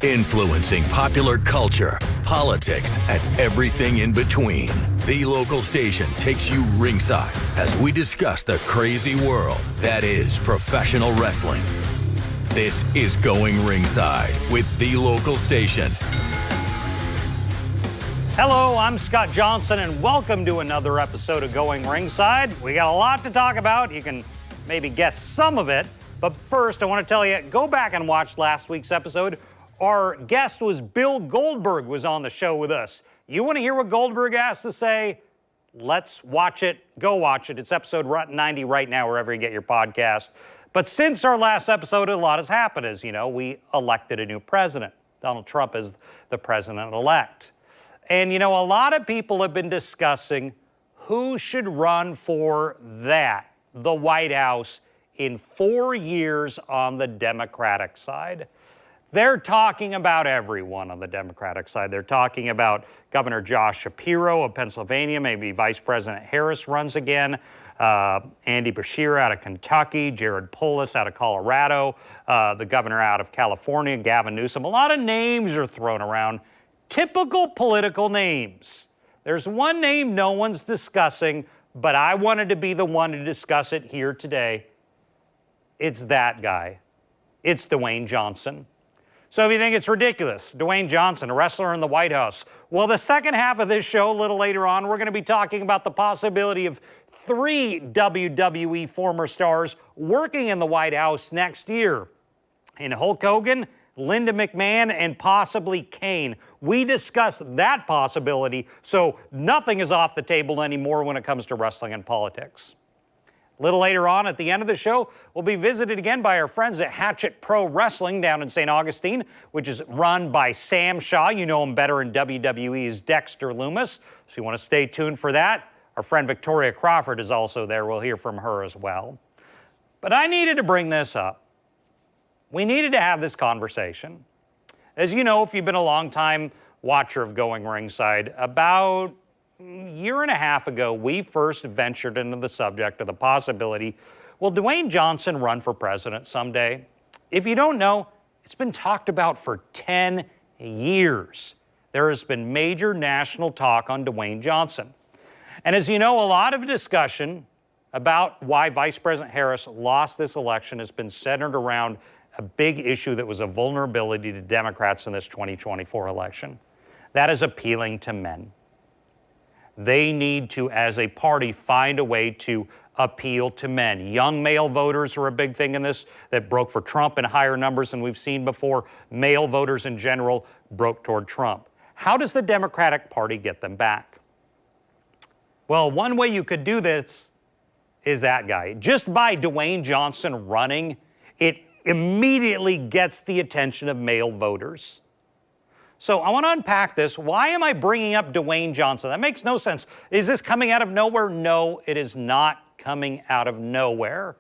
Influencing popular culture, politics, and everything in between. The local station takes you ringside as we discuss the crazy world that is professional wrestling. This is Going Ringside with The Local Station. Hello, I'm Scott Johnson, and welcome to another episode of Going Ringside. We got a lot to talk about. You can maybe guess some of it. But first, I want to tell you, go back and watch last week's episode. Our guest was Bill Goldberg, was on the show with us. You want to hear what Goldberg has to say? Let's watch it. Go watch it. It's episode 90 right now, wherever you get your podcast. But since our last episode, a lot has happened. As you know, we elected a new president. Donald Trump is the president-elect. And, you know, a lot of people have been discussing who should run for the White House, in 4 years on the Democratic side. They're talking about everyone on the Democratic side. They're talking about Governor Josh Shapiro of Pennsylvania, maybe Vice President Harris runs again, Andy Beshear out of Kentucky, Jared Polis out of Colorado, the governor out of California, Gavin Newsom. A lot of names are thrown around, typical political names. There's one name no one's discussing, but I wanted to be the one to discuss it here today. It's that guy. It's Dwayne Johnson. So if you think it's ridiculous, Dwayne Johnson, a wrestler in the White House. Well, the second half of this show, a little later on, we're going to be talking about the possibility of 3 WWE former stars working in the White House next year. In Hulk Hogan, Linda McMahon, and possibly Kane. We discuss that possibility, so nothing is off the table anymore when it comes to wrestling and politics. A little later on at the end of the show, we'll be visited again by our friends at Hatchet Pro Wrestling down in St. Augustine, which is run by Sam Shaw. You know him better in WWE as Dexter Lumis, so you want to stay tuned for that. Our friend Victoria Crawford is also there. We'll hear from her as well. But I needed to bring this up. We needed to have this conversation. As you know, if you've been a long-time watcher of Going Ringside, about a year and a half ago, we first ventured into the subject of the possibility, will Dwayne Johnson run for president someday? If you don't know, it's been talked about for 10 years. There has been major national talk on Dwayne Johnson. And as you know, a lot of discussion about why Vice President Harris lost this election has been centered around a big issue that was a vulnerability to Democrats in this 2024 election. That is appealing to men. They need to, as a party, find a way to appeal to men. Young male voters are a big thing in this that broke for Trump in higher numbers than we've seen before. Male voters in general broke toward Trump. How does the Democratic Party get them back? Well, one way you could do this is that guy. Just by Dwayne Johnson running, it immediately gets the attention of male voters. So I want to unpack this. Why am I bringing up Dwayne Johnson? That makes no sense. Is this coming out of nowhere? No, it is not coming out of nowhere.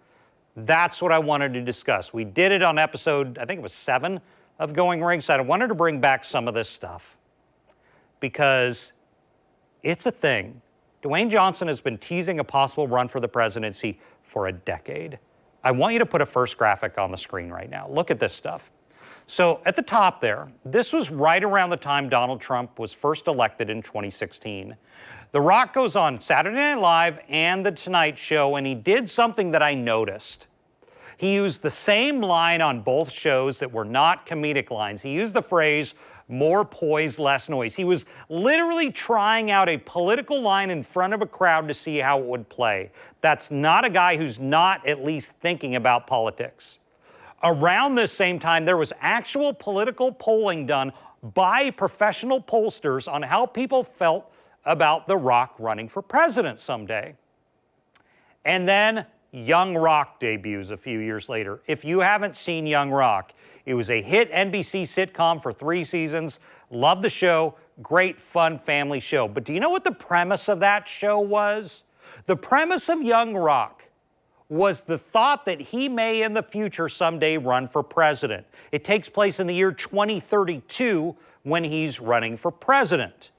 That's what I wanted to discuss. We did it on episode, I think it was 7 of Going Ringside. I wanted to bring back some of this stuff because it's a thing. Dwayne Johnson has been teasing a possible run for the presidency for a decade. I want you to put a first graphic on the screen right now. Look at this stuff. So at the top there, this was right around the time Donald Trump was first elected in 2016. The Rock goes on Saturday Night Live and The Tonight Show, and he did something that I noticed. He used the same line on both shows that were not comedic lines. He used the phrase, more poise, less noise. He was literally trying out a political line in front of a crowd to see how it would play. That's not a guy who's not at least thinking about politics. Around this same time, there was actual political polling done by professional pollsters on how people felt about The Rock running for president someday. And then Young Rock debuts a few years later. If you haven't seen Young Rock, it was a hit NBC sitcom for 3 seasons. Love the show. Great, fun family show. But do you know what the premise of that show was? The premise of Young Rock was the thought that he may in the future someday run for president. It takes place in the year 2032 when he's running for president.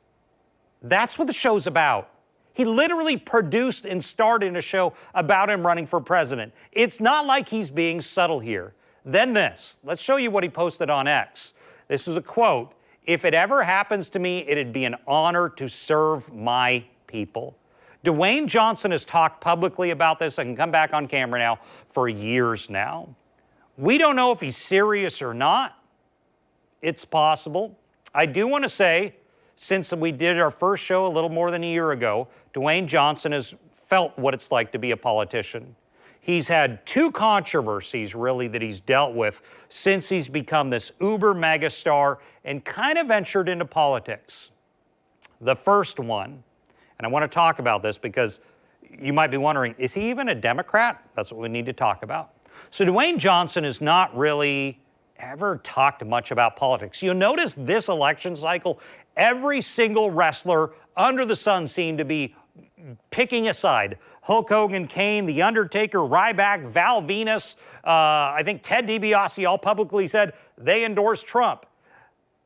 That's what the show's about. He literally produced and starred in a show about him running for president. It's not like he's being subtle here. Then this. Let's show you what he posted on X. This is a quote. "If it ever happens to me, it'd be an honor to serve my people." Dwayne Johnson has talked publicly about this. I can come back on camera now for years now. We don't know if he's serious or not. It's possible. I do want to say, since we did our first show a little more than a year ago, Dwayne Johnson has felt what it's like to be a politician. He's had two controversies, really, that he's dealt with since he's become this uber megastar and kind of ventured into politics. The first one, and I want to talk about this because you might be wondering, is he even a Democrat? That's what we need to talk about. So Dwayne Johnson has not really ever talked much about politics. You'll notice this election cycle, every single wrestler under the sun seemed to be picking a side. Hulk Hogan, Kane, The Undertaker, Ryback, Val Venus, I think Ted DiBiase all publicly said they endorse Trump.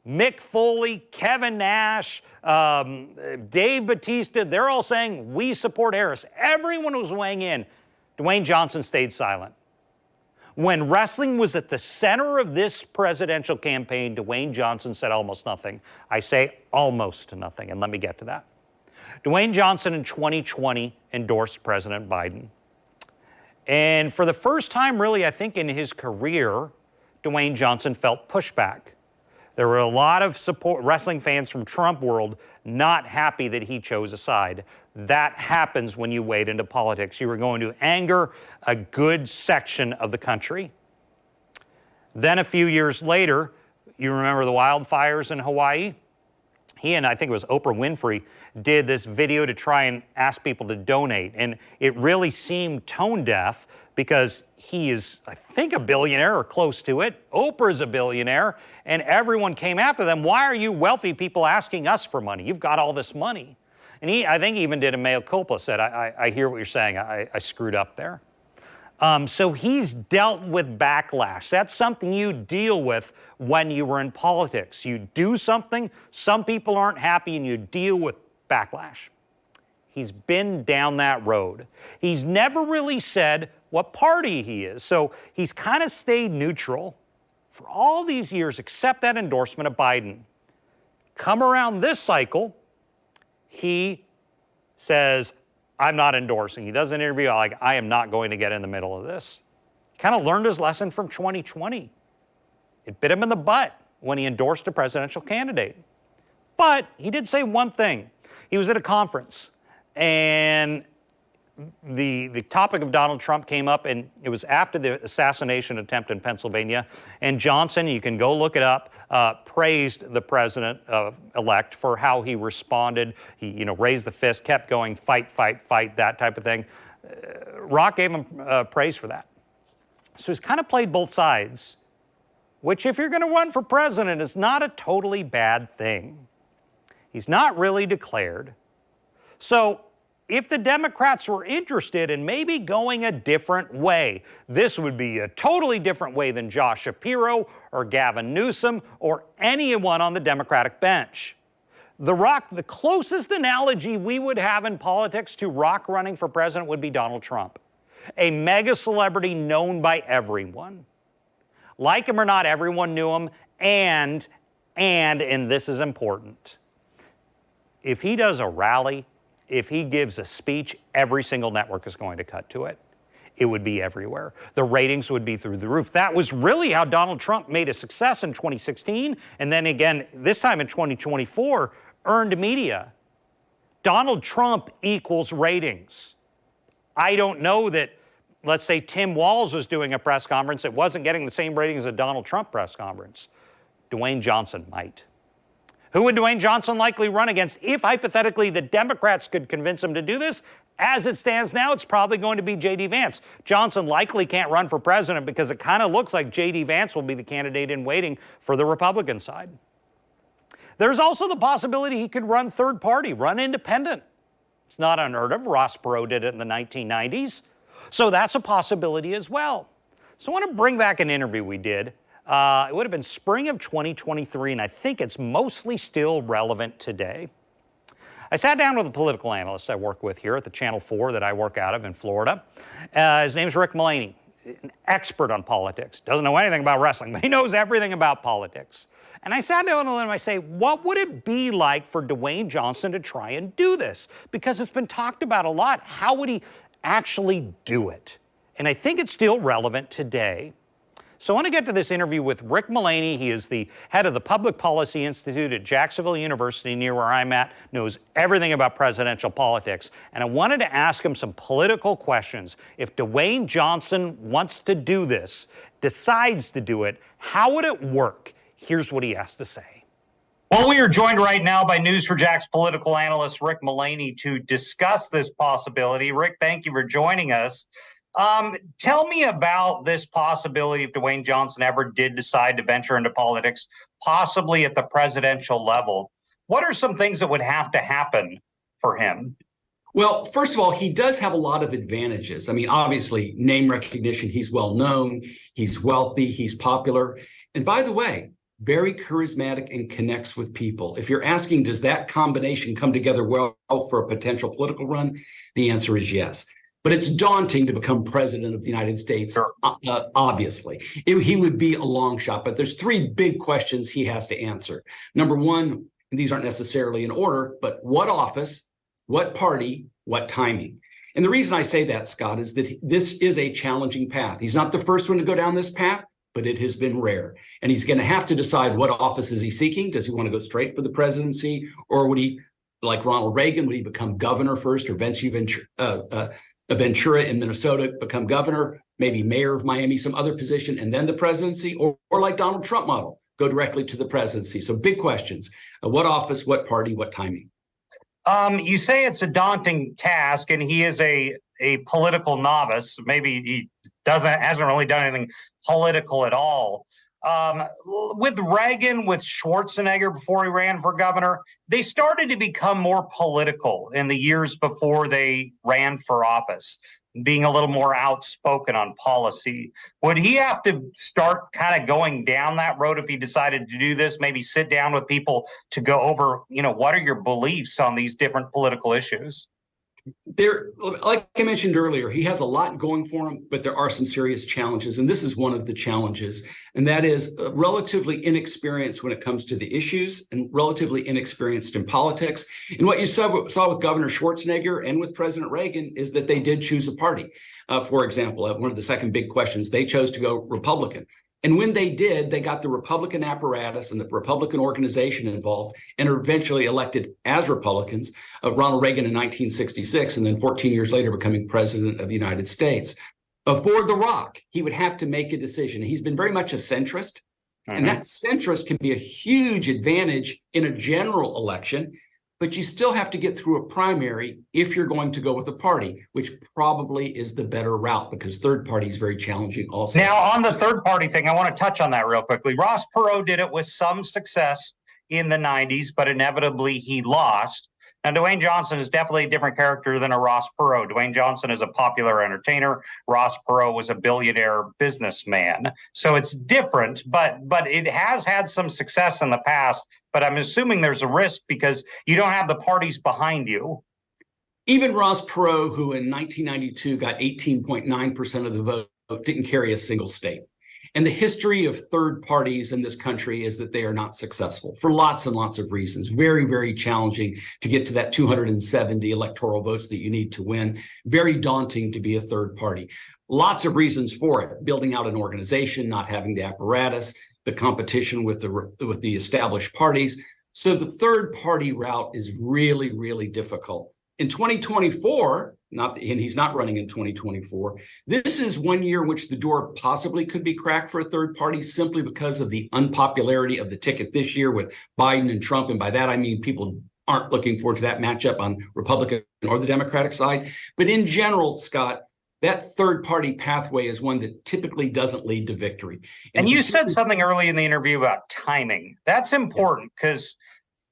Mick Foley, Kevin Nash, Dave Bautista, they're all saying we support Harris. Everyone was weighing in. Dwayne Johnson stayed silent. When wrestling was at the center of this presidential campaign, Dwayne Johnson said almost nothing. I say almost nothing, and let me get to that. Dwayne Johnson in 2020 endorsed President Biden. And for the first time, really, I think in his career, Dwayne Johnson felt pushback. There were a lot of wrestling fans from Trump world not happy that he chose a side. That happens when you wade into politics. You are going to anger a good section of the country. Then a few years later, you remember the wildfires in Hawaii? He and I think it was Oprah Winfrey did this video to try and ask people to donate. And it really seemed tone deaf because he is, I think, a billionaire or close to it. Oprah's a billionaire, and everyone came after them. Why are you wealthy people asking us for money? You've got all this money. And he, I think, even did a mea culpa, said, I hear what you're saying. I screwed up there. So he's dealt with backlash. That's something you deal with when you were in politics. You do something, some people aren't happy, and you deal with backlash. He's been down that road. He's never really said what party he is, so he's kind of stayed neutral for all these years, except that endorsement of Biden. Come around this cycle, he says, I'm not endorsing. He does an interview like, I am not going to get in the middle of this. He kind of learned his lesson from 2020. It bit him in the butt when he endorsed a presidential candidate. But he did say one thing. He was at a conference, and the topic of Donald Trump came up, and it was after the assassination attempt in Pennsylvania. And Johnson, you can go look it up, praised the president-elect for how he responded. He, raised the fist, kept going, fight, fight, fight, that type of thing. Rock gave him praise for that. So he's kind of played both sides, which if you're going to run for president is not a totally bad thing. He's not really declared. So if the Democrats were interested in maybe going a different way, this would be a totally different way than Josh Shapiro or Gavin Newsom or anyone on the Democratic bench. The Rock, the closest analogy we would have in politics to Rock running for president would be Donald Trump, a mega celebrity known by everyone. Like him or not, everyone knew him, and this is important, if he does a rally, if he gives a speech, every single network is going to cut to it. It would be everywhere. The ratings would be through the roof. That was really how Donald Trump made a success in 2016, and then again, this time in 2024, earned media. Donald Trump equals ratings. I don't know that, let's say Tim Walz was doing a press conference, it wasn't getting the same ratings as a Donald Trump press conference. Dwayne Johnson might. Who would Dwayne Johnson likely run against if, hypothetically, the Democrats could convince him to do this? As it stands now, it's probably going to be J.D. Vance. Johnson likely can't run for president because it kind of looks like J.D. Vance will be the candidate in waiting for the Republican side. There's also the possibility he could run third party, run independent. It's not unheard of. Ross Perot did it in the 1990s. So that's a possibility as well. So I want to bring back an interview we did. It would have been spring of 2023, and I think it's mostly still relevant today. I sat down with a political analyst I work with here at the Channel 4 that I work out of in Florida. His name's Rick Mullaney. an expert on politics, doesn't know anything about wrestling, but he knows everything about politics. And I sat down with him and I say, what would it be like for Dwayne Johnson to try and do this? Because it's been talked about a lot. How would he actually do it? And I think it's still relevant today. So I want to get to this interview with Rick Mullaney. He is the head of the Public Policy Institute at Jacksonville University, near where I'm at, knows everything about presidential politics. And I wanted to ask him some political questions. If Dwayne Johnson wants to do this, decides to do it, how would it work? Here's what he has to say. Well, we are joined right now by News4Jack's political analyst, Rick Mullaney, to discuss this possibility. Rick, thank you for joining us. Tell me about this possibility if Dwayne Johnson ever did decide to venture into politics, possibly at the presidential level. What are some things that would have to happen for him? Well, first of all, he does have a lot of advantages. I mean, obviously, name recognition, he's well known, he's wealthy, he's popular. And by the way, very charismatic and connects with people. If you're asking, does that combination come together well for a potential political run? The answer is yes. But it's daunting to become president of the United States, Sure. Obviously. He would be a long shot, but there's three big questions he has to answer. Number one, and these aren't necessarily in order, but what office, what party, what timing? And the reason I say that, Scott, is that this is a challenging path. He's not the first one to go down this path, but it has been rare. And he's going to have to decide what office is he seeking. Does he want to go straight for the presidency, or would he, like Ronald Reagan, would he become governor first, or Ventura in Minnesota, become governor, maybe mayor of Miami, some other position, and then the presidency, or like Donald Trump model, go directly to the presidency? So big questions. What office, what party, what timing? You say it's a daunting task, and he is a political novice. Maybe he hasn't really done anything political at all. With Reagan, with Schwarzenegger before he ran for governor, they started to become more political in the years before they ran for office, being a little more outspoken on policy. Would he have to start kind of going down that road if he decided to do this? Maybe sit down with people to go over, what are your beliefs on these different political issues? Like I mentioned earlier, he has a lot going for him, but there are some serious challenges. And this is one of the challenges, and that is relatively inexperienced when it comes to the issues and relatively inexperienced in politics. And what you saw with Governor Schwarzenegger and with President Reagan is that they did choose a party. For example, one of the second big questions, they chose to go Republican. And when they did, they got the Republican apparatus and the Republican organization involved and are eventually elected as Republicans. Ronald Reagan in 1966, and then 14 years later becoming president of the United States. For The Rock, he would have to make a decision. He's been very much a centrist, and that centrist can be a huge advantage in a general election, but you still have to get through a primary if you're going to go with a party, which probably is the better route, because third party is very challenging also. Now, on the third party thing, I want to touch on that real quickly. Ross Perot did it with some success in the 90s, but inevitably he lost. Now, Dwayne Johnson is definitely a different character than a Ross Perot. Dwayne Johnson is a popular entertainer. Ross Perot was a billionaire businessman. So it's different, but it has had some success in the past. But I'm assuming there's a risk because you don't have the parties behind you. Even Ross Perot, who in 1992 got 18.9% of the vote, didn't carry a single state. And the history of third parties in this country is that they are not successful for lots and lots of reasons. Very, very challenging to get to that 270 electoral votes that you need to win. Very daunting to be a third party. Lots of reasons for it. Building out an organization, not having the apparatus, the competition with the established parties. So the third party route is really, really difficult. In 2024, and he's not running in 2024, this is 1 year in which the door possibly could be cracked for a third party simply because of the unpopularity of the ticket this year with Biden and Trump. And by that, I mean people aren't looking forward to that matchup on Republican or the Democratic side. But in general, Scott, that third party pathway is one that typically doesn't lead to victory. And you said something early in the interview about timing. That's important because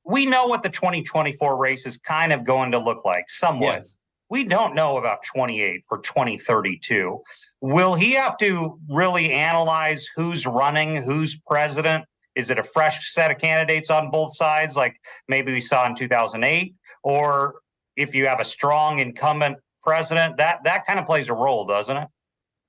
we know what the 2024 race is kind of going to look like somewhat. Yes. We don't know about 28 or 2032. Will he have to really analyze who's running, who's president? Is it a fresh set of candidates on both sides, like maybe we saw in 2008? Or if you have a strong incumbent president, that kind of plays a role, doesn't it?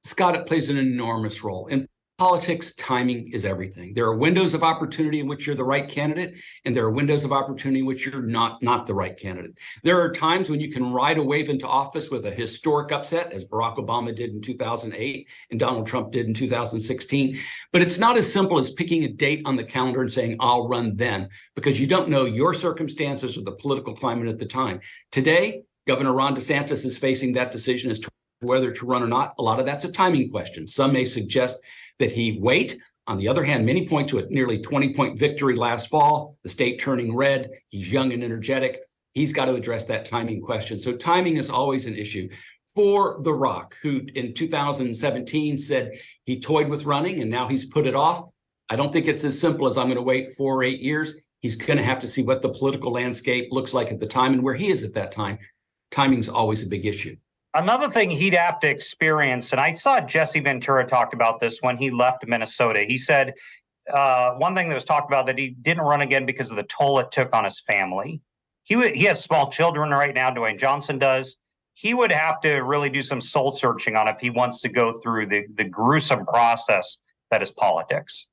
Scott, it plays an enormous role. In politics, timing is everything. There are windows of opportunity in which you're the right candidate, and there are windows of opportunity in which you're not the right candidate. There are times when you can ride a wave into office with a historic upset, as Barack Obama did in 2008 and Donald Trump did in 2016. But it's not as simple as picking a date on the calendar and saying, I'll run then, because you don't know your circumstances or the political climate at the time. Today, Governor Ron DeSantis is facing that decision as to whether to run or not. A lot of that's a timing question. Some may suggest that he wait. On the other hand, many point to a nearly 20-point victory last fall, the state turning red. He's young and energetic. He's got to address that timing question. So timing is always an issue. For The Rock, who in 2017 said he toyed with running and now he's put it off, I don't think it's as simple as I'm going to wait 4 or 8 years. He's going to have to see what the political landscape looks like at the time and where he is at that time. Timing's always a big issue. Another thing he'd have to experience, and I saw Jesse Ventura talked about this when he left Minnesota. He said one thing that was talked about, that he didn't run again because of the toll it took on his family. He has small children right now, Dwayne Johnson does. He would have to really do some soul searching on if he wants to go through the gruesome process that is politics.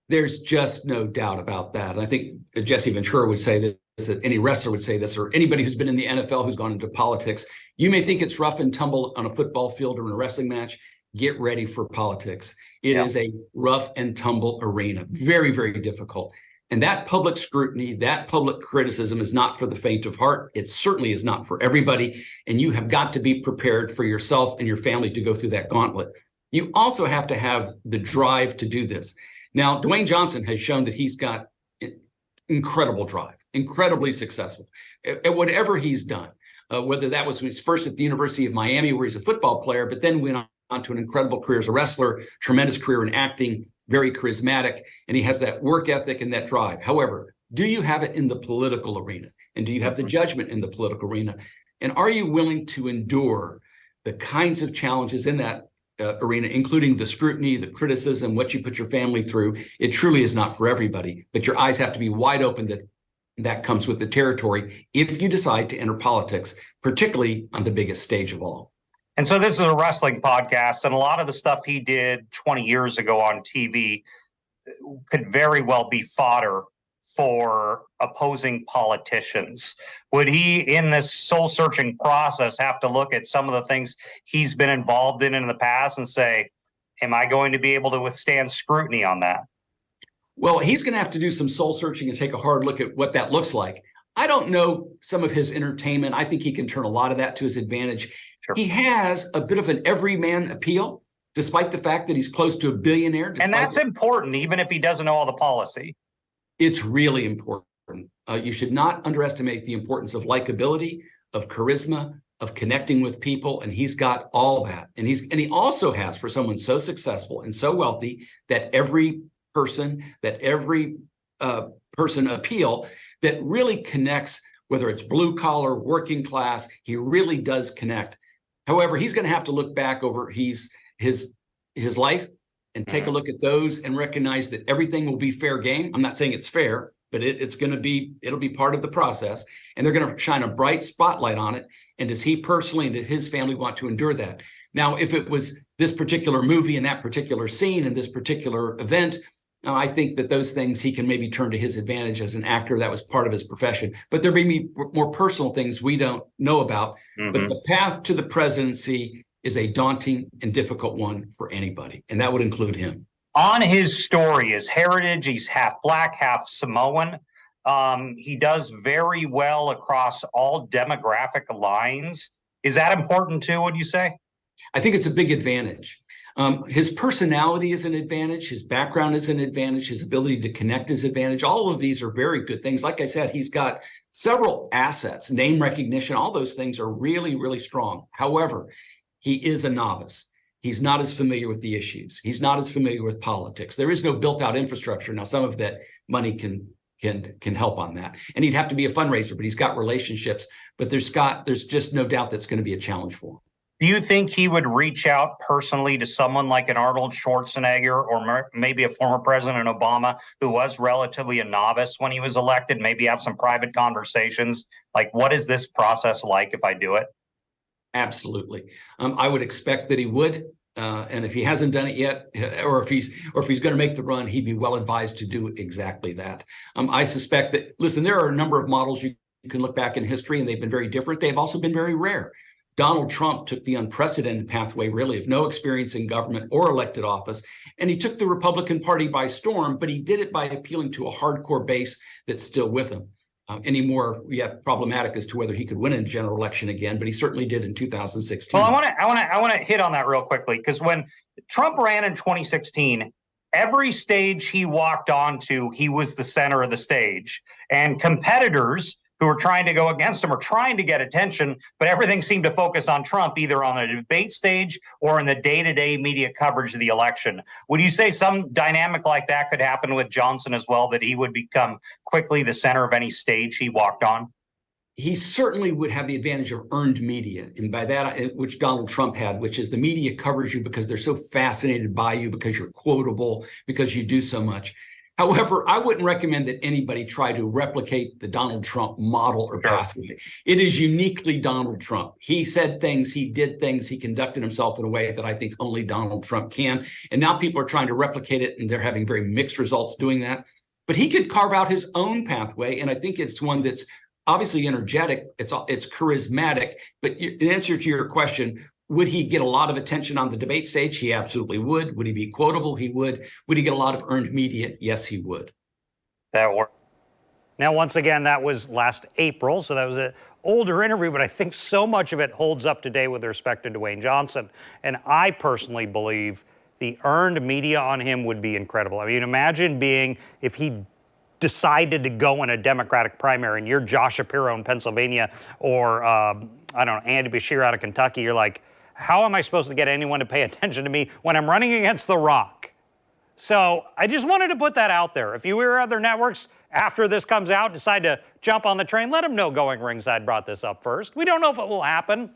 There's just no doubt about that. And I think Jesse Ventura would say this, that any wrestler would say this, or anybody who's been in the NFL who's gone into politics. You may think it's rough and tumble on a football field or in a wrestling match. Get ready for politics. It is a rough and tumble arena. Very, very difficult. And that public scrutiny, that public criticism is not for the faint of heart. It certainly is not for everybody. And you have got to be prepared for yourself and your family to go through that gauntlet. You also have to have the drive to do this. Now, Dwayne Johnson has shown that he's got incredible drive, incredibly successful at whatever he's done, whether that was when he's first at the University of Miami, where he's a football player, but then went on to an incredible career as a wrestler, tremendous career in acting, very charismatic, and he has that work ethic and that drive. However, do you have it in the political arena? And do you have the judgment in the political arena? And are you willing to endure the kinds of challenges in that arena, including the scrutiny, the criticism, what you put your family through? It truly is not for everybody, but your eyes have to be wide open that comes with the territory if you decide to enter politics, particularly on the biggest stage of all. And so this is a wrestling podcast, and a lot of the stuff he did 20 years ago on TV could very well be fodder for opposing politicians. Would he, in this soul-searching process, have to look at some of the things he's been involved in the past and say, am I going to be able to withstand scrutiny on that? Well, he's going to have to do some soul-searching and take a hard look at what that looks like. I don't know some of his entertainment. I think he can turn a lot of that to his advantage. Sure. He has a bit of an everyman appeal, despite the fact that he's close to a billionaire. And that's important, even if he doesn't know all the policy. It's really important. You should not underestimate the importance of likability, of charisma, of connecting with people, and he's got all that. And he also has, for someone so successful and so wealthy, that every person appeal that really connects, whether it's blue collar, working class, he really does connect. However, he's going to have to look back over his life and take a look at those and recognize that everything will be fair game. I'm not saying it's fair, but it'll be part of the process, and they're going to shine a bright spotlight on it. And does he personally and does his family want to endure that? Now, if it was this particular movie and that particular scene and this particular event, I think that those things he can maybe turn to his advantage as an actor. That was part of his profession. But there may be more personal things we don't know about. Mm-hmm. But the path to the presidency is a daunting and difficult one for anybody, and that would include him. On his story, his heritage, he's half black, half Samoan. He does very well across all demographic lines. Is that important too, would you say? I think it's a big advantage. His personality is an advantage. His background is an advantage. His ability to connect is an advantage. All of these are very good things. Like I said, he's got several assets, name recognition. All those things are really, really strong. However, he is a novice. He's not as familiar with the issues. He's not as familiar with politics. There is no built-out infrastructure. Now, some of that money can help on that. And he'd have to be a fundraiser, but he's got relationships. But there's just no doubt that's going to be a challenge for him. Do you think he would reach out personally to someone like an Arnold Schwarzenegger or maybe a former President Obama who was relatively a novice when he was elected, maybe have some private conversations? Like, what is this process like if I do it? Absolutely. I would expect that he would. And if he hasn't done it yet, or if he's going to make the run, he'd be well advised to do exactly that. I suspect that, listen, there are a number of models you can look back in history, and they've been very different. They've also been very rare. Donald Trump took the unprecedented pathway, really, of no experience in government or elected office, and he took the Republican Party by storm, but he did it by appealing to a hardcore base that's still with him. Anymore, problematic as to whether he could win a general election again, but he certainly did in 2016. Well, I want to hit on that real quickly, because when Trump ran in 2016, every stage he walked onto, he was the center of the stage, and competitors who were trying to go against him or trying to get attention, but everything seemed to focus on Trump, either on the debate stage or in the day-to-day media coverage of the election. Would you say some dynamic like that could happen with Johnson as well, that he would become quickly the center of any stage he walked on? He certainly would have the advantage of earned media, and by that, which Donald Trump had, which is the media covers you because they're so fascinated by you, because you're quotable, because you do so much. However, I wouldn't recommend that anybody try to replicate the Donald Trump model or pathway. It is uniquely Donald Trump. He said things, he did things, he conducted himself in a way that I think only Donald Trump can. And now people are trying to replicate it, and they're having very mixed results doing that. But he could carve out his own pathway, and I think it's one that's obviously energetic, it's charismatic. But in answer to your question, would he get a lot of attention on the debate stage? He absolutely would. Would he be quotable? He would. Would he get a lot of earned media? Yes, he would. That worked. Now, once again, that was last April, so that was an older interview, but I think so much of it holds up today with respect to Dwayne Johnson. And I personally believe the earned media on him would be incredible. I mean, imagine if he decided to go in a Democratic primary and you're Josh Shapiro in Pennsylvania, or, I don't know, Andy Beshear out of Kentucky. You're like, how am I supposed to get anyone to pay attention to me when I'm running against The Rock? So I just wanted to put that out there. If you hear other networks after this comes out decide to jump on the train, let them know Going Ringside brought this up first. We don't know if it will happen,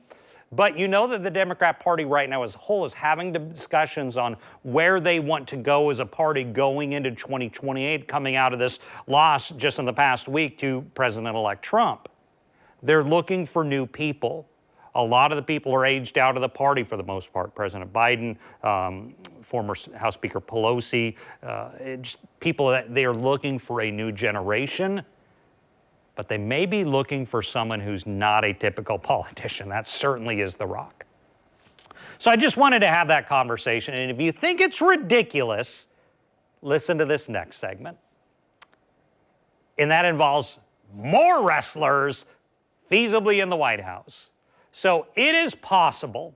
but you know that the Democrat Party right now as a whole is having discussions on where they want to go as a party going into 2028, coming out of this loss just in the past week to President-elect Trump. They're looking for new people. A lot of the people are aged out of the party for the most part. President Biden, former House Speaker Pelosi, just people that they are looking for a new generation, but they may be looking for someone who's not a typical politician. That certainly is The Rock. So I just wanted to have that conversation. And if you think it's ridiculous, listen to this next segment. And that involves more wrestlers feasibly in the White House. So it is possible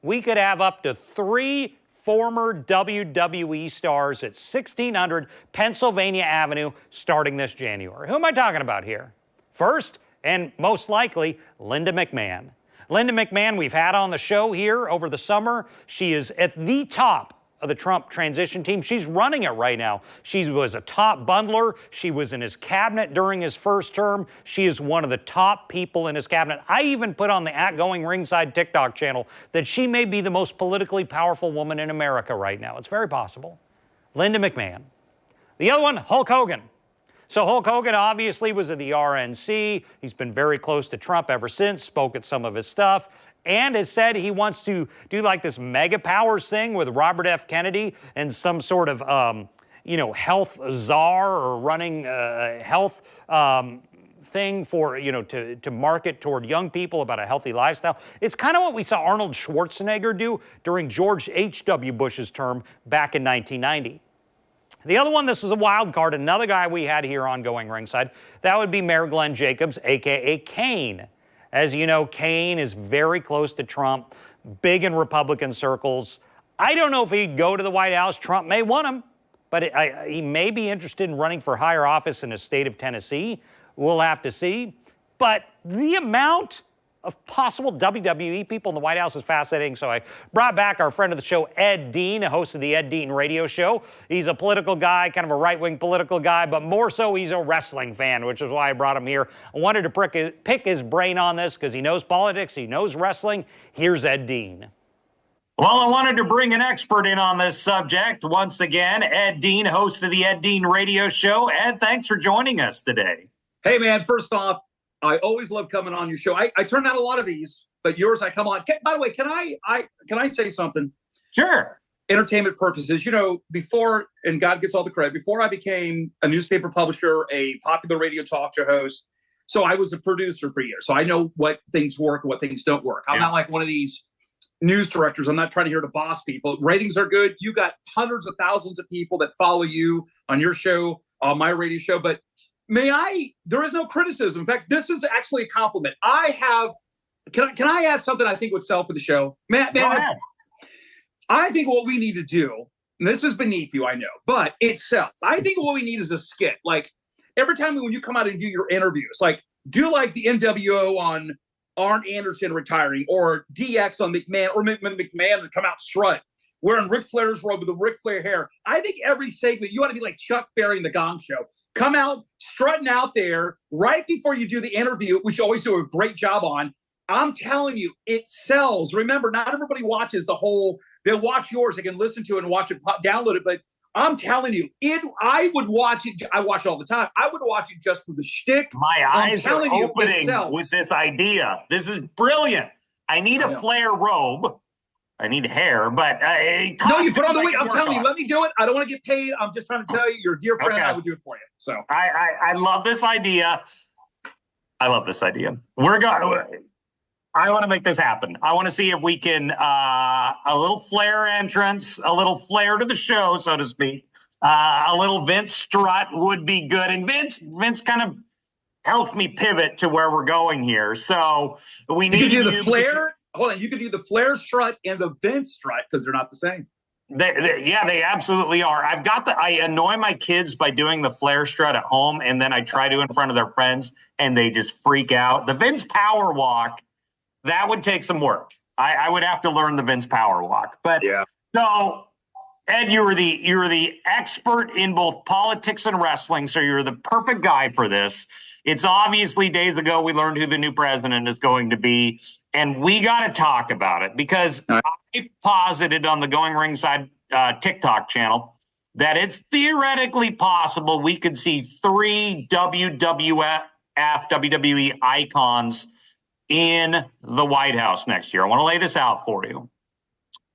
we could have up to 3 former WWE stars at 1600 Pennsylvania Avenue starting this January. Who am I talking about here? First, and most likely, Linda McMahon. Linda McMahon, we've had on the show here over the summer. She is at the top of the Trump transition team. She's running it right now. She was a top bundler. She was in his cabinet during his first term. She is one of the top people in his cabinet. I even put on the @Going Ringside TikTok channel that she may be the most politically powerful woman in America right now. It's very possible. Linda McMahon. The other one, Hulk Hogan. So Hulk Hogan obviously was at the RNC. He's been very close to Trump ever since, spoke at some of his stuff, and has said he wants to do like this mega powers thing with Robert F. Kennedy and some sort of, health czar or running health thing for, to market toward young people about a healthy lifestyle. It's kind of what we saw Arnold Schwarzenegger do during George H.W. Bush's term back in 1990. The other one, this is a wild card, another guy we had here on Going Ringside, that would be Mayor Glenn Jacobs, a.k.a. Kane. As you know, Kane is very close to Trump, big in Republican circles. I don't know if he'd go to the White House. Trump may want him, but he may be interested in running for higher office in the state of Tennessee. We'll have to see. But the amount of possible WWE people in the White House is fascinating. So I brought back our friend of the show, Ed Dean, a host of the Ed Dean radio show. He's a political guy, kind of a right-wing political guy, but more so he's a wrestling fan, which is why I brought him here. I wanted to pick his brain on this because he knows politics, he knows wrestling. Here's Ed Dean. Well, I wanted to bring an expert in on this subject. Once again, Ed Dean, host of the Ed Dean radio show. Ed, thanks for joining us today. Hey, man, first off, I always love coming on your show. I turn out a lot of these, but yours I come on. By the way, can I say something? Sure. Entertainment purposes, before, and God gets all the credit, before I became a newspaper publisher, a popular radio talk show host, so I was a producer for years. So I know what things work and what things don't work. I'm not like one of these news directors. I'm not trying to hear to boss people. Ratings are good. You got hundreds of thousands of people that follow you on your show, on my radio show. But there is no criticism. In fact, this is actually a compliment. Can I add something I think would sell for the show? Matt, Go ahead. I think what we need to do, and this is beneath you, I know, but it sells. I think what we need is a skit. Like every time when you come out and do your interviews, like do like the NWO on Arn Anderson retiring, or DX on McMahon, or McMahon to come out strut, wearing Ric Flair's robe with the Ric Flair hair. I think every segment, you ought to be like Chuck Berry in the Gong Show. Come out strutting out there right before you do the interview, which you always do a great job on. I'm telling you, it sells. Remember, not everybody watches the whole, they'll watch yours. They can listen to it and watch it, download it. But I'm telling you, I would watch it. I watch it all the time. I would watch it just for the shtick. My eyes are opening with this idea. This is brilliant. I need a Flair robe. I need hair, but no, you put on the wig. I'm telling you, let me do it. I don't want to get paid. I'm just trying to tell you, you're a dear friend. Okay. I would do it for you. So I love this idea. I want to make this happen. I want to see if we can a little Flair entrance, a little Flair to the show, so to speak. A little Vince strut would be good, and Vince kind of helped me pivot to where we're going here. So we need to do the Flair. Hold on, you could do the Flair strut and the Vince strut because they're not the same. They absolutely are. I annoy my kids by doing the Flair strut at home, and then I try to in front of their friends, and they just freak out. The Vince power walk, that would take some work. I would have to learn the Vince power walk. But yeah. So, Ed, you're the expert in both politics and wrestling, so you're the perfect guy for this. It's obviously days ago we learned who the new president is going to be, and we got to talk about it because I posited on the Going Ringside TikTok channel that it's theoretically possible we could see 3 WWE icons in the White House next year. I want to lay this out for you.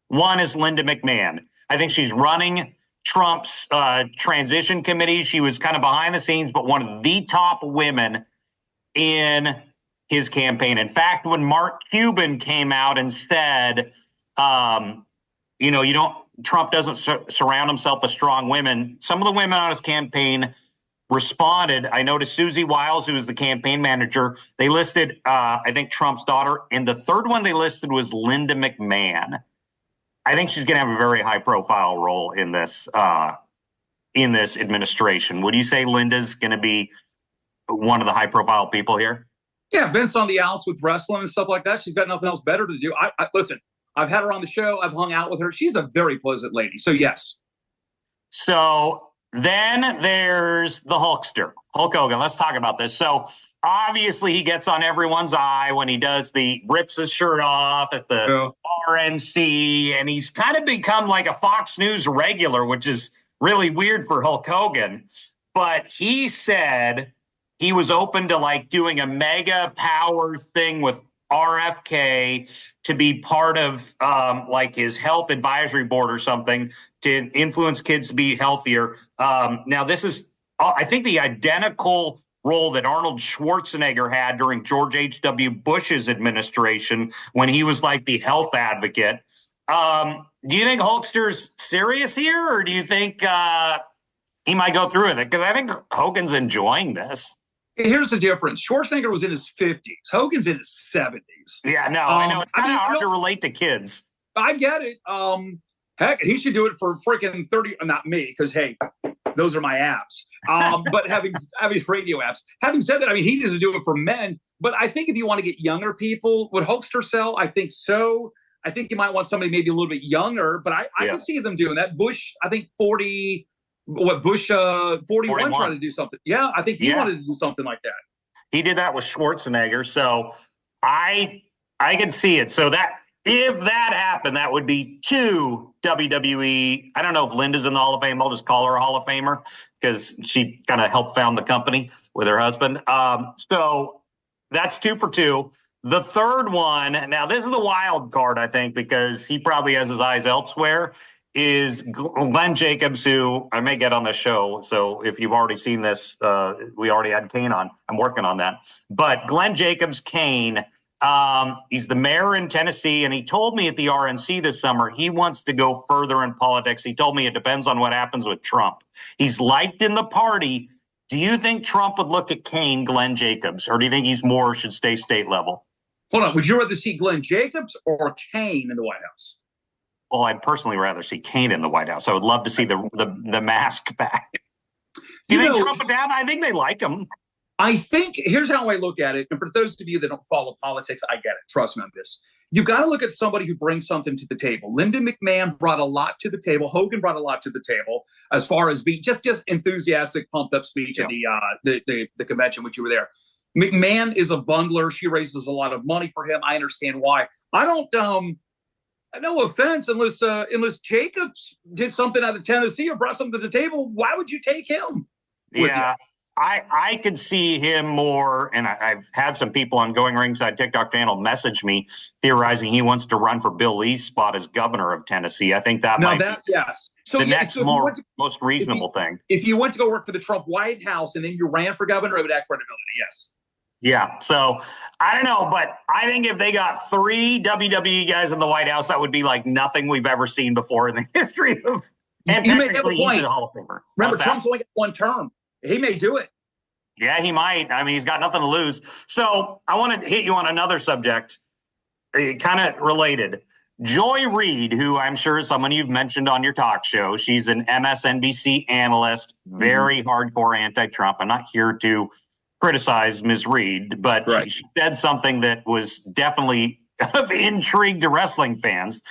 One is Linda McMahon. I think she's running Trump's transition committee. She was kind of behind the scenes, but one of the top women in his campaign. In fact, when Mark Cuban came out and said, Trump doesn't surround himself with strong women, some of the women on his campaign responded. I noticed Susie Wiles, who was the campaign manager, they listed, I think, Trump's daughter. And the third one they listed was Linda McMahon. I think she's going to have a very high-profile role in this administration. Would you say Linda's going to be one of the high-profile people here? Yeah, Vince on the outs with wrestling and stuff like that. She's got nothing else better to do. Listen, I've had her on the show. I've hung out with her. She's a very pleasant lady. So, yes. So then there's the Hulkster, Hulk Hogan. Let's talk about this. So obviously he gets on everyone's eye when he rips his shirt off at the RNC, and he's kind of become like a Fox News regular, which is really weird for Hulk Hogan. But he said he was open to doing a mega powers thing with RFK to be part of his health advisory board or something to influence kids to be healthier. Now, this is, I think, the identical role that Arnold Schwarzenegger had during George H.W. Bush's administration when he was the health advocate. Do you think Hulkster's serious here, or do you think he might go through with it? Because I think Hogan's enjoying this. Here's the difference. Schwarzenegger was in his 50s. Hogan's in his 70s. Yeah, no, I know. It's kind of hard to relate to kids. I get it. Heck, he should do it for freaking 30. Not me, because, hey, those are my apps. But having radio apps. Having said that, he doesn't do it for men. But I think if you want to get younger people, would Hulkster sell? I think so. I think you might want somebody maybe a little bit younger. But I can see them doing that. Bush, I think 40... Bush 41 trying to do something. Yeah, I think he wanted to do something like that. He did that with Schwarzenegger, so I can see it. So that if that happened, that would be 2 WWE. I don't know if Linda's in the Hall of Fame. I'll just call her a Hall of Famer because she kind of helped found the company with her husband. So that's 2 for 2. The third one, now this is the wild card, I think, because he probably has his eyes elsewhere, is Glenn Jacobs, who I may get on the show. So if you've already seen this, we already had Kane on. I'm working on that. But Glenn Jacobs, Kane, he's the mayor in Tennessee, and he told me at the RNC this summer he wants to go further in politics. He told me it depends on what happens with Trump. He's liked in the party. Do you think Trump would look at Kane, Glenn Jacobs, or do you think he's more should stay state level? Hold on. Would you rather see Glenn Jacobs or Kane in the White House? Well, I'd personally rather see Kane in the White House. I would love to see the mask back. Do you think Trump would have? I think they like him. I think here's how I look at it. And for those of you that don't follow politics, I get it. Trust me on this. You've got to look at somebody who brings something to the table. Lyndon McMahon brought a lot to the table. Hogan brought a lot to the table as far as being just enthusiastic, pumped up speech at the convention, which you were there. McMahon is a bundler. She raises a lot of money for him. I understand why. I don't. No offense, unless Jacobs did something out of Tennessee or brought something to the table, why would you take him? Yeah, I could see him more, and I've had some people on Going Ringside TikTok channel message me theorizing he wants to run for Bill Lee's spot as governor of Tennessee. I think that might be yes. So the next most reasonable thing. If you went to go work for the Trump White House and then you ran for governor, it would have credibility, yes. Yeah, so I don't know, but I think if they got 3 WWE guys in the White House, that would be like nothing we've ever seen before in the history of. And you may have a point. Remember, Trump's only got 1 term. He may do it. Yeah, he might. I mean, he's got nothing to lose. So I want to hit you on another subject, kind of related. Joy Reid, who I'm sure is someone you've mentioned on your talk show. She's an MSNBC analyst, very hardcore anti-Trump. I'm not here to criticize Ms. Reid, but she said something that was definitely of intrigue to wrestling fans.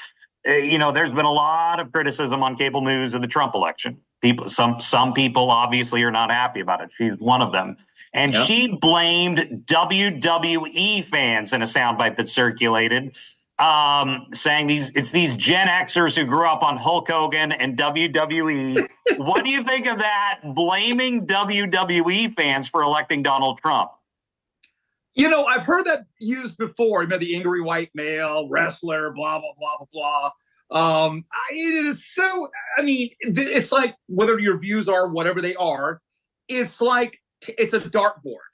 There's been a lot of criticism on cable news of the Trump election. Some people obviously are not happy about it. She's one of them. And she blamed WWE fans in a soundbite that circulated, saying it's these Gen Xers who grew up on Hulk Hogan and WWE. What do you think of that, blaming WWE fans for electing Donald Trump? I've heard that used before. The angry white male wrestler, blah, blah, blah, blah, blah. It is so, it's like whether your views are whatever they are, it's like it's a dartboard.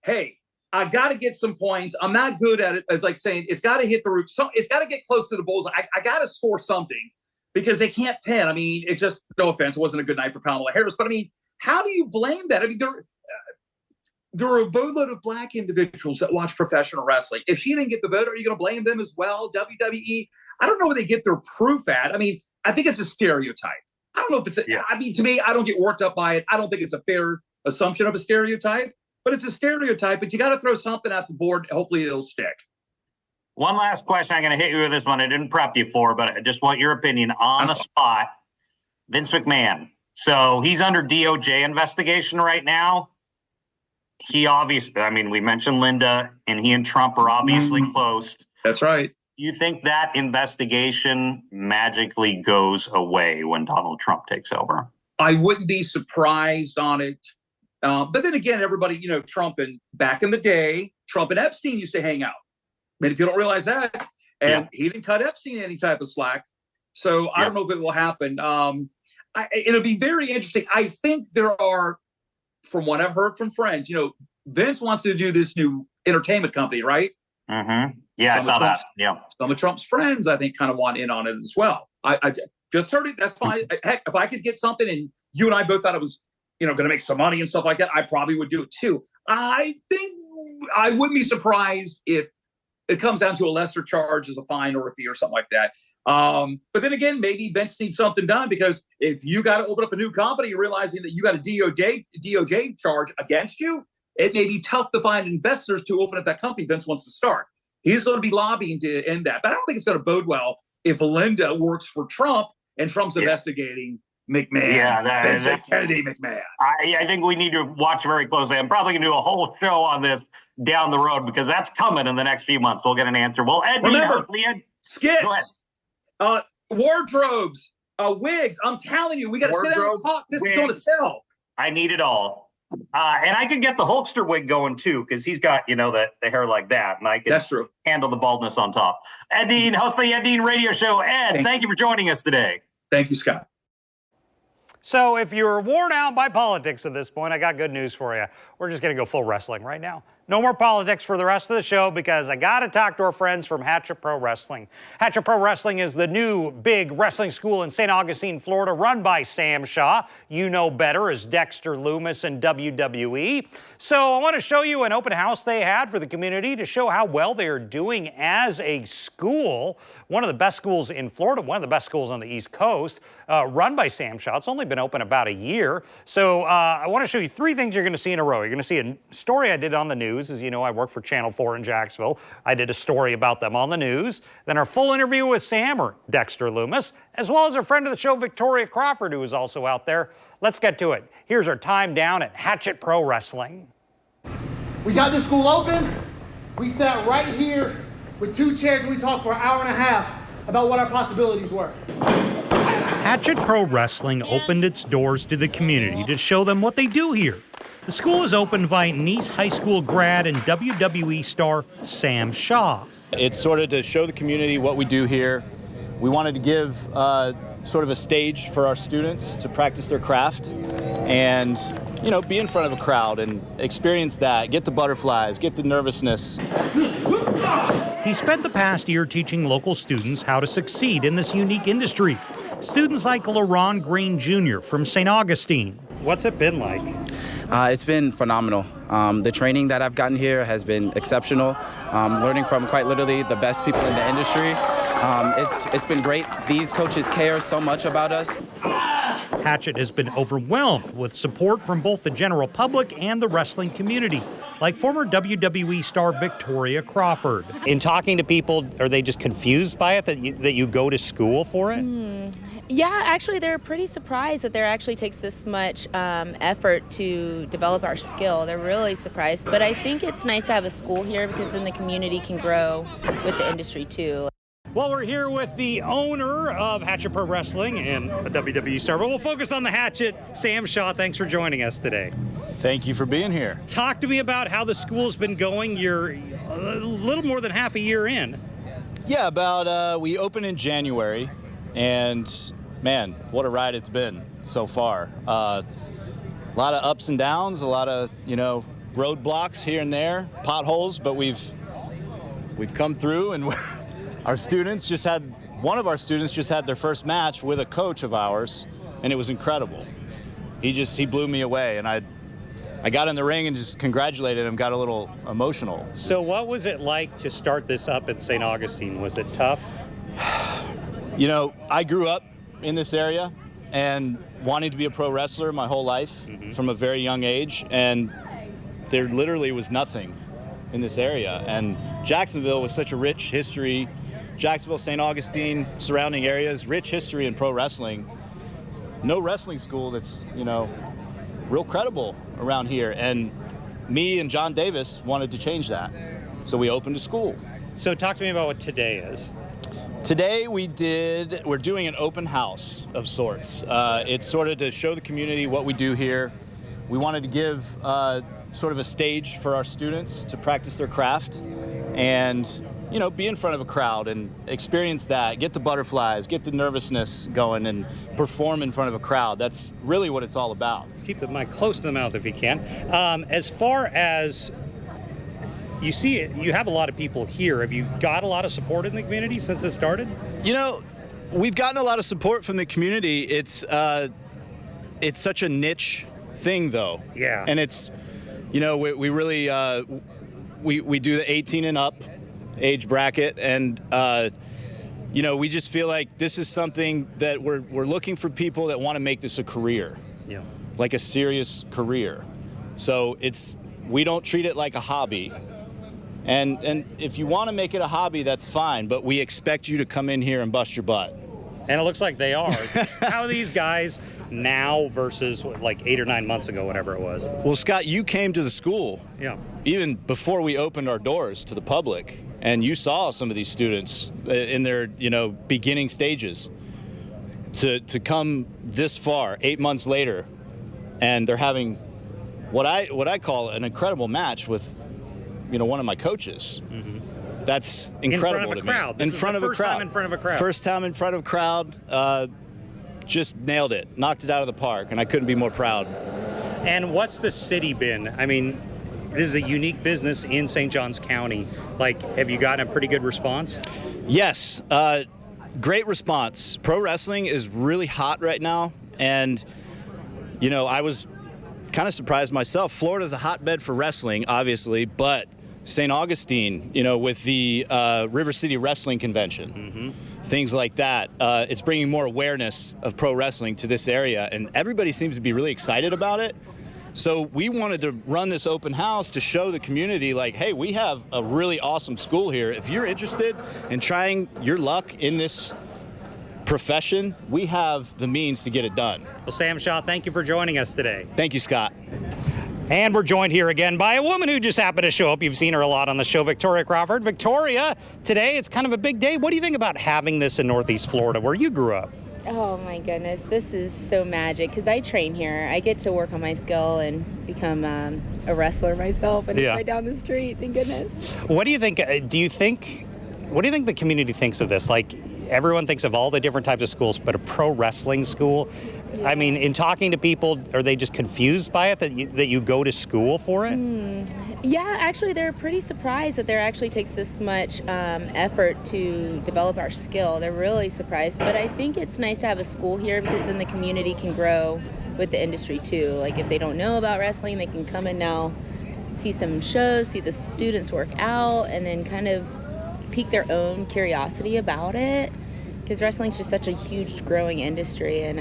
Hey, I got to get some points. I'm not good at it. As like saying, it's got to hit the roof. So it's got to get close to the bullseye. I got to score something because they can't pin. It just, no offense, it wasn't a good night for Kamala Harris. But how do you blame that? There are a boatload of black individuals that watch professional wrestling. If she didn't get the vote, are you going to blame them as well? WWE? I don't know where they get their proof at. I think it's a stereotype. I don't know if it's, to me, I don't get worked up by it. I don't think it's a fair assumption of a stereotype. But it's a stereotype, but you got to throw something at the board. Hopefully it'll stick. One last question. I'm going to hit you with this one. I didn't prep you for, but I just want your opinion on the spot. Vince McMahon. So he's under DOJ investigation right now. He obviously, we mentioned Linda, and he and Trump are obviously close. That's right. Do you think that investigation magically goes away when Donald Trump takes over? I wouldn't be surprised on it. But then again, everybody, Trump and back in the day, Trump and Epstein used to hang out. Many people don't realize that. And he didn't cut Epstein any type of slack. So I don't know if it will happen. It'll be very interesting. I think there are, from what I've heard from friends, Vince wants to do this new entertainment company, right? Mm-hmm. Yeah, I saw that. Yeah. Some of Trump's friends, I think, kind of want in on it as well. I just heard it. That's fine. Heck, if I could get something and you and I both thought it was, going to make some money and stuff like that, I probably would do it too. I think I wouldn't be surprised if it comes down to a lesser charge as a fine or a fee or something like that. But then again, maybe Vince needs something done, because if you got to open up a new company, realizing that you got a DOJ charge against you, it may be tough to find investors to open up that company Vince wants to start. He's going to be lobbying to end that. But I don't think it's going to bode well if Linda works for Trump and Trump's investigating McMahon. Yeah, Kennedy McMahon. I think we need to watch very closely. I'm probably going to do a whole show on this down the road, because that's coming in the next few months. We'll get an answer. Well, Ed, remember, skits, wardrobes, wigs. I'm telling you, we got to sit down and talk. This is going to sell. I need it all. And I could get the Hulkster wig going too, because he's got, the hair like that. And I can That's true. handle the baldness on top. Ed Dean, host of the Ed Dean Radio Show. Ed, thank you for joining us today. Thank you, Scott. So if you're worn out by politics at this point, I got good news for you. We're just going to go full wrestling right now. No more politics for the rest of the show because I got to talk to our friends from Hatchet Pro Wrestling. Hatchet Pro Wrestling is the new big wrestling school in St. Augustine, Florida, run by Sam Shaw. You know better as Dexter Lumis in WWE. So I want to show you an open house they had for the community to show how well they are doing as a school. One of the best schools in Florida, one of the best schools on the East Coast, run by Sam Shaw. It's only been open about a year. So I want to show you three things you're going to see in a row. You're going to see a story I did on the news. As you know, I work for Channel 4 in Jacksonville. I did a story about them on the news. Then our full interview with Sam, or Dexter Lumis, as well as our friend of the show, Victoria Crawford, who is also out there. Let's get to it. Here's our time down at Hatchet Pro Wrestling. We got this school open. We sat right here with 2 chairs and we talked for an hour and a half about what our possibilities were. Hatchet Pro Wrestling opened its doors to the community to show them what they do here. The school is opened by Nice High School grad and WWE star Sam Shaw. It's sort of to show the community what we do here. We wanted to give sort of a stage for our students to practice their craft and, be in front of a crowd and experience that, get the butterflies, get the nervousness. He spent the past year teaching local students how to succeed in this unique industry. Students like LaRon Green Jr. from St. Augustine. What's it been like? It's been phenomenal. The training that I've gotten here has been exceptional. Learning from quite literally the best people in the industry. It's been great. These coaches care so much about us. Hatchet has been overwhelmed with support from both the general public and the wrestling community, like former WWE star Victoria Crawford. In talking to people, are they just confused by it that you go to school for it? Yeah, actually, they're pretty surprised that there actually takes this much effort to develop our skill. They're really surprised. But I think it's nice to have a school here because then the community can grow with the industry, too. Well, we're here with the owner of Hatchet Pro Wrestling and a WWE star, but we'll focus on the Hatchet. Sam Shaw, thanks for joining us today. Thank you for being here. Talk to me about how the school's been going. You're a little more than half a year in. Yeah, we opened in January, and man, what a ride it's been so far. A lot of ups and downs, a lot of, roadblocks here and there, potholes, but we've come through, and one of our students just had their first match with a coach of ours, and it was incredible. He blew me away, and I got in the ring and just congratulated him, got a little emotional. So what was it like to start this up in St. Augustine? Was it tough? I grew up in this area and wanting to be a pro wrestler my whole life from a very young age, and there literally was nothing in this area. And Jacksonville was such a rich history. Jacksonville, St. Augustine, surrounding areas, rich history in pro wrestling. No wrestling school that's, real credible around here. And me and John Davis wanted to change that. So we opened a school. So talk to me about what today is. Today we're doing an open house of sorts. It's sort of to show the community what we do here. We wanted to give sort of a stage for our students to practice their craft and, be in front of a crowd and experience that, get the butterflies, get the nervousness going and perform in front of a crowd. That's really what it's all about. Let's keep the mic close to the mouth if you can. As far as you see it, you have a lot of people here. Have you got a lot of support in the community since it started? We've gotten a lot of support from the community. It's such a niche thing, though. Yeah. And it's, we really, we do the 18 and up age bracket, and, we just feel like this is something that we're looking for people that want to make this a career. Yeah. Like a serious career. So we don't treat it like a hobby. And if you want to make it a hobby, that's fine, but we expect you to come in here and bust your butt. And it looks like they are. How are these guys now versus like 8 or 9 months ago, whatever it was? Well, Scott, you came to the school even before we opened our doors to the public, and you saw some of these students in their, beginning stages. To come this far, 8 months later, and they're having what I call an incredible match with, one of my coaches. Mm-hmm. That's incredible to me. In front of a crowd. In front of a crowd. First time in front of a crowd. Just nailed it. Knocked it out of the park, and I couldn't be more proud. And what's the city been? I mean, this is a unique business in St. Johns County. Like, have you gotten a pretty good response? Yes. Great response. Pro wrestling is really hot right now, and, I was kind of surprised myself. Florida's a hotbed for wrestling, obviously, but St. Augustine, with the River City Wrestling Convention, things like that, it's bringing more awareness of pro wrestling to this area, and everybody seems to be really excited about it. So we wanted to run this open house to show the community, like, hey, we have a really awesome school here. If you're interested in trying your luck in this profession, we have the means to get it done. Well, Sam Shaw, thank you for joining us today. Thank you, Scott. And we're joined here again by a woman who just happened to show up. You've seen her a lot on the show, Victoria Crawford. Victoria, today it's kind of a big day. What do you think about having this in Northeast Florida, where you grew up? Oh my goodness, this is so magic because I train here. I get to work on my skill and become a wrestler myself, and it's right down the street. Thank goodness. What do you think? What do you think the community thinks of this? Like, everyone thinks of all the different types of schools, but a pro wrestling school. Yeah. I mean, in talking to people, are they just confused by it that you go to school for it? Yeah, actually, they're pretty surprised that there actually takes this much effort to develop our skill. They're really surprised, but I think it's nice to have a school here because then the community can grow with the industry too. Like, if they don't know about wrestling, they can come and now see some shows, see the students work out, and then kind of pique their own curiosity about it. Because wrestling's just such a huge growing industry. And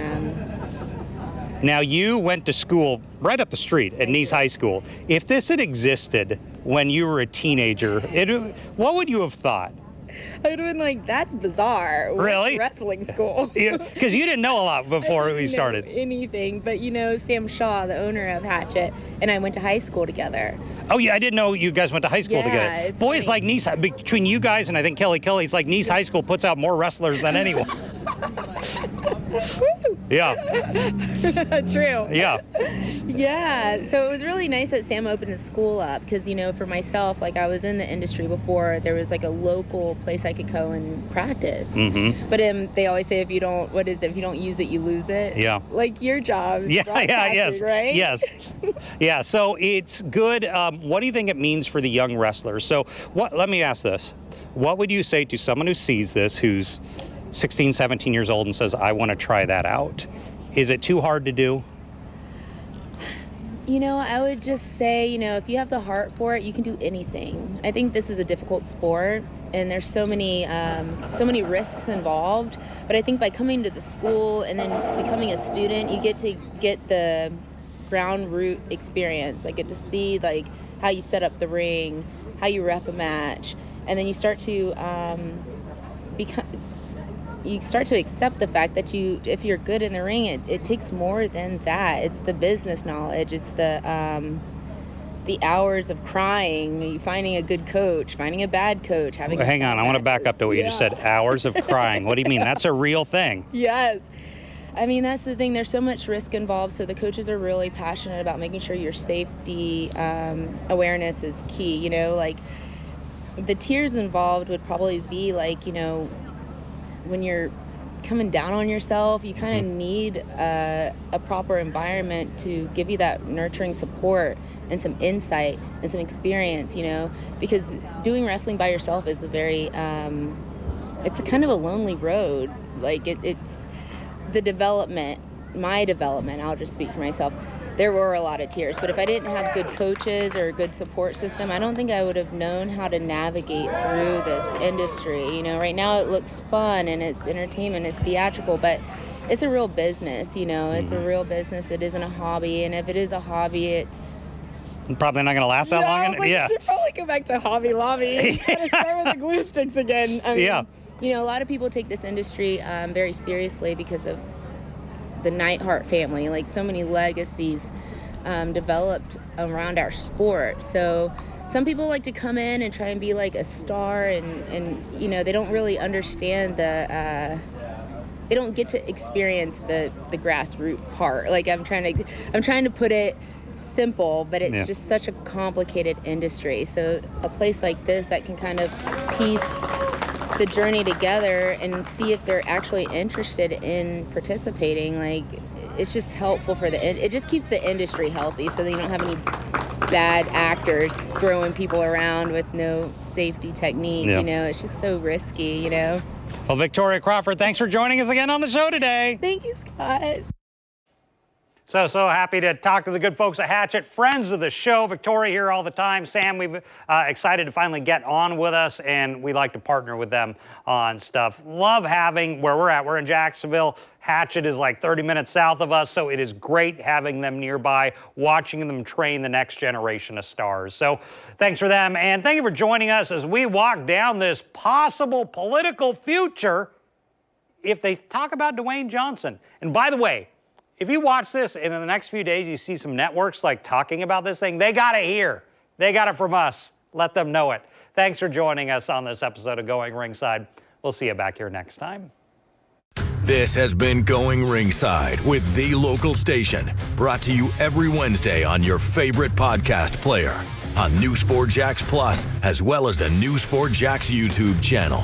now, you went to school right up the street at Nice High School. If this had existed when you were a teenager, what would you have thought? I would have been like, that's bizarre. Really? Wrestling school. Because you didn't know a lot before we started. Anything. But, Sam Shaw, the owner of Hatchet, and I went to high school together. Oh, yeah, I didn't know you guys went to high school together. Boy, it's like Nice, between you guys and I think Kelly's like Nice High School puts out more wrestlers than anyone. Yeah. True. Yeah. Yeah. So it was really nice that Sam opened the school up because, for myself, like, I was in the industry before. There was like a local place I could go and practice. Mm-hmm. But they always say if you don't use it, you lose it. Yeah. Like your job. Yes. Right? Yes. Yeah. So it's good. What do you think it means for the young wrestlers? So let me ask this. What would you say to someone who sees this, who's 16, 17 years old and says, I want to try that out? Is it too hard to do? I would just say, if you have the heart for it, you can do anything. I think this is a difficult sport, and there's so many risks involved. But I think by coming to the school and then becoming a student, you get the ground root experience. I get to see, like, how you set up the ring, how you ref a match, and then you start to accept the fact that if you're good in the ring, it takes more than that. It's the business knowledge. It's the hours of crying, finding a good coach, finding a bad coach, having. Hang on, I want to back up to what you just said. Hours of crying. What do you mean? That's a real thing. Yes. I mean, that's the thing. There's so much risk involved, so the coaches are really passionate about making sure your safety awareness is key. Like, the tears involved would probably be like, when you're coming down on yourself, you kind of need a proper environment to give you that nurturing support and some insight and some experience, because doing wrestling by yourself is it's a kind of a lonely road. Like, it's the development, my development, I'll just speak for myself. There were a lot of tears, but if I didn't have good coaches or a good support system, I don't think I would have known how to navigate through this industry. Right now it looks fun and it's entertainment, it's theatrical, but it's a real business, it's a real business. It isn't a hobby, and if it is a hobby, it's probably not going to last that long. You should probably go back to Hobby Lobby and start with the glue sticks again. I mean, a lot of people take this industry very seriously because of the Neidhart family, like so many legacies developed around our sport. So some people like to come in and try and be like a star, and they don't really understand they don't get to experience the grassroots part. Like, I'm trying to put it simple, but it's just such a complicated industry. So a place like this that can kind of piece the journey together and see if they're actually interested in participating, like, it's just helpful for it just keeps the industry healthy, so that you don't have any bad actors throwing people around with no safety technique. You know, it's just so risky, you know. Well, Victoria Crawford, thanks for joining us again on the show today. Thank you, Scott. So happy to talk to the good folks at Hatchet, friends of the show. Victoria here all the time. Sam, we've excited to finally get on with us, and we like to partner with them on stuff. Love having where we're at. We're in Jacksonville. Hatchet is like 30 minutes south of us, so it is great having them nearby, watching them train the next generation of stars. So thanks for them, and thank you for joining us as we walk down this possible political future if they talk about Dwayne Johnson. And by the way, if you watch this and in the next few days you see some networks like talking about this thing, they got it here. They got it from us. Let them know it. Thanks for joining us on this episode of Going Ringside. We'll see you back here next time. This has been Going Ringside with The Local Station, brought to you every Wednesday on your favorite podcast player, on News 4 Jax Plus, as well as the News 4 Jax YouTube channel.